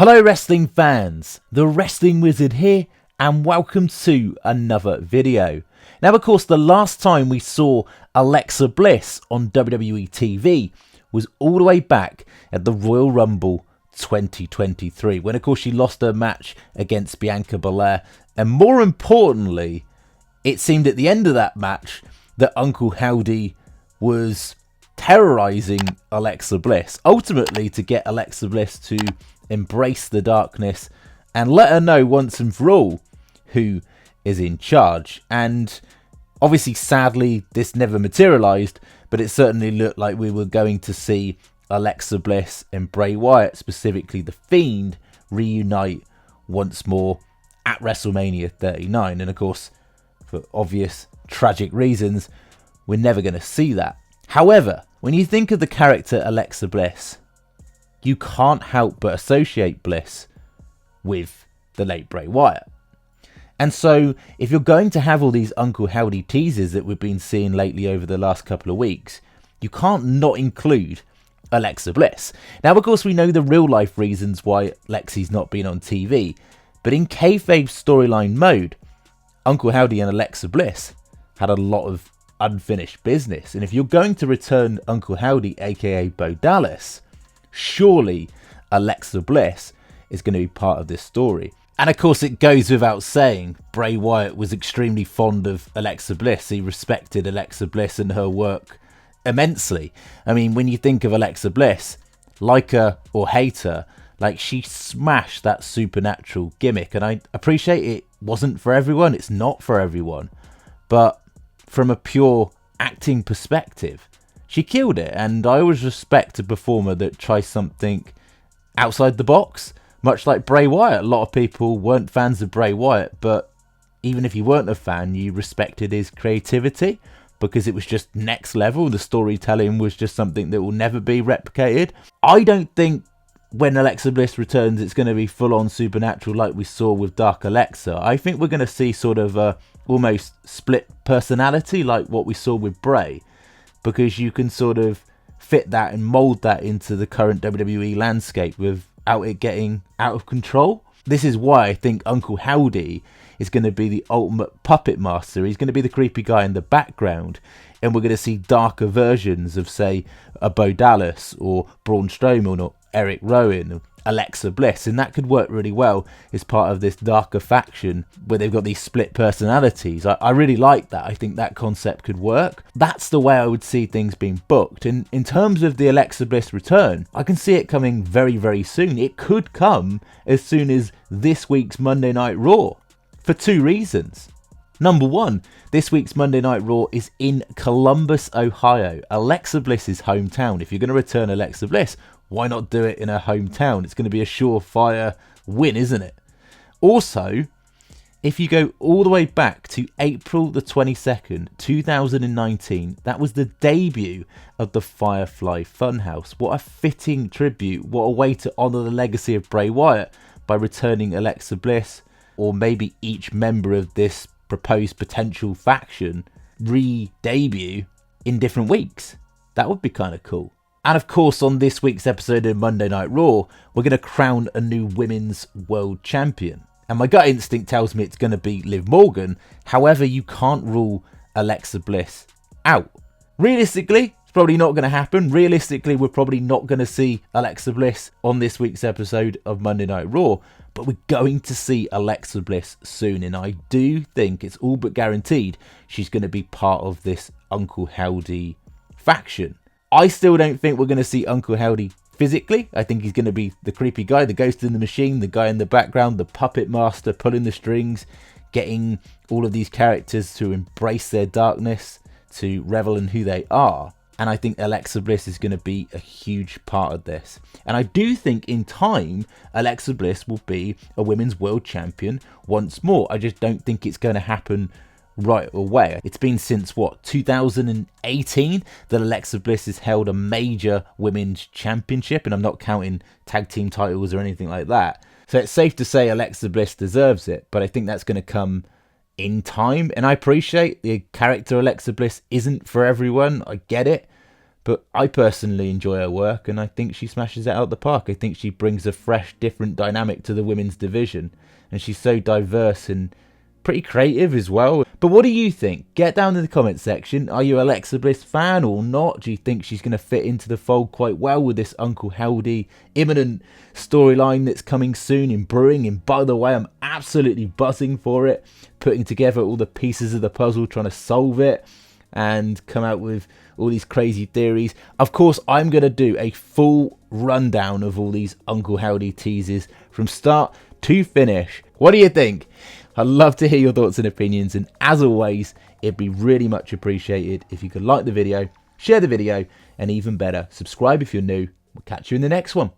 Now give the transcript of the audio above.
Hello wrestling fans, the Wrestling Wizard here and welcome to another video. Now of course the last time we saw Alexa Bliss on WWE TV was all the way back at the Royal Rumble 2023 when of course she lost her match against Bianca Belair, and more importantly it seemed at the end of that match that Uncle Howdy was terrorizing Alexa Bliss, ultimately to get Alexa Bliss to embrace the darkness and let her know once and for all who is in charge. And obviously sadly this never materialized, but it certainly looked like we were going to see Alexa Bliss and Bray Wyatt, specifically The Fiend, reunite once more at WrestleMania 39. And of course, for obvious tragic reasons, we're never going to see that. However, when you think of the character Alexa Bliss, you can't help but associate Bliss with the late Bray Wyatt. And so, if you're going to have all these Uncle Howdy teasers that we've been seeing lately over the last couple of weeks, you can't not include Alexa Bliss. Now, of course, we know the real life reasons why Lexi's not been on TV, but in kayfabe storyline mode, Uncle Howdy and Alexa Bliss had a lot of unfinished business. And if you're going to return Uncle Howdy, aka Bo Dallas, surely Alexa Bliss is going to be part of this story. And of course it goes without saying, Bray Wyatt was extremely fond of Alexa Bliss. He respected Alexa Bliss and her work immensely. I mean, when you think of Alexa Bliss, like her or hate her, like she smashed that supernatural gimmick. And I appreciate it wasn't for everyone. It's not for everyone. But from a pure acting perspective, she killed it, and I always respect a performer that tries something outside the box, much like Bray Wyatt. A lot of people weren't fans of Bray Wyatt, but even if you weren't a fan, you respected his creativity because it was just next level. The storytelling was just something that will never be replicated. I don't think when Alexa Bliss returns, it's going to be full-on supernatural like we saw with Dark Alexa. I think we're going to see sort of a almost split personality like what we saw with Bray, because you can sort of fit that and mold that into the current WWE landscape without it getting out of control. This is why I think Uncle Howdy is going to be the ultimate puppet master. He's going to be the creepy guy in the background, and we're going to see darker versions of, say, a Bo Dallas or Braun Strowman or Eric Rowan or Alexa Bliss, and that could work really well as part of this darker faction where they've got these split personalities. I really like that. I think that concept could work. That's the way I would see things being booked. And in terms of the Alexa Bliss return, I can see it coming very, very soon. It could come as soon as this week's Monday Night Raw for two reasons. Number one, this week's Monday Night Raw is in Columbus, Ohio, Alexa Bliss's hometown. If you're going to return Alexa Bliss, why not do it in her hometown? It's going to be a surefire win, isn't it? Also, if you go all the way back to April the 22nd, 2019, that was the debut of the Firefly Funhouse. What a fitting tribute. What a way to honour the legacy of Bray Wyatt by returning Alexa Bliss, or maybe each member of this proposed potential faction re-debut in different weeks. That would be kind of cool. And of course, on this week's episode of Monday Night Raw, we're going to crown a new women's world champion. And my gut instinct tells me it's going to be Liv Morgan. However, you can't rule Alexa Bliss out. Realistically, it's probably not going to happen. Realistically, we're probably not going to see Alexa Bliss on this week's episode of Monday Night Raw. But we're going to see Alexa Bliss soon. And I do think it's all but guaranteed she's going to be part of this Uncle Howdy faction. I still don't think we're going to see Uncle Howdy physically. I think he's going to be the creepy guy, the ghost in the machine, the guy in the background, the puppet master pulling the strings, getting all of these characters to embrace their darkness, to revel in who they are. And I think Alexa Bliss is going to be a huge part of this. And I do think in time, Alexa Bliss will be a women's world champion once more. I just don't think it's going to happen right away. It's been since 2018 that Alexa Bliss has held a major women's championship, and I'm not counting tag team titles or anything like that. So it's safe to say Alexa Bliss deserves it, but I think that's going to come in time. And I appreciate the character Alexa Bliss isn't for everyone. I get it. But I personally enjoy her work, and I think she smashes it out the park. I think she brings a fresh, different dynamic to the women's division, and she's so diverse and pretty creative as well. But what do you think? Get down in the comment section. Are you Alexa Bliss fan or not? Do you think she's going to fit into the fold quite well with this Uncle Howdy imminent storyline that's coming soon in brewing? And by the way, I'm absolutely buzzing for it, putting together all the pieces of the puzzle, trying to solve it and come out with all these crazy theories. Of course, I'm going to do a full rundown of all these Uncle Howdy teases from start to finish. What do you think? I'd love to hear your thoughts and opinions, and as always, it'd be really much appreciated if you could like the video, share the video, and even better, subscribe if you're new. We'll catch you in the next one.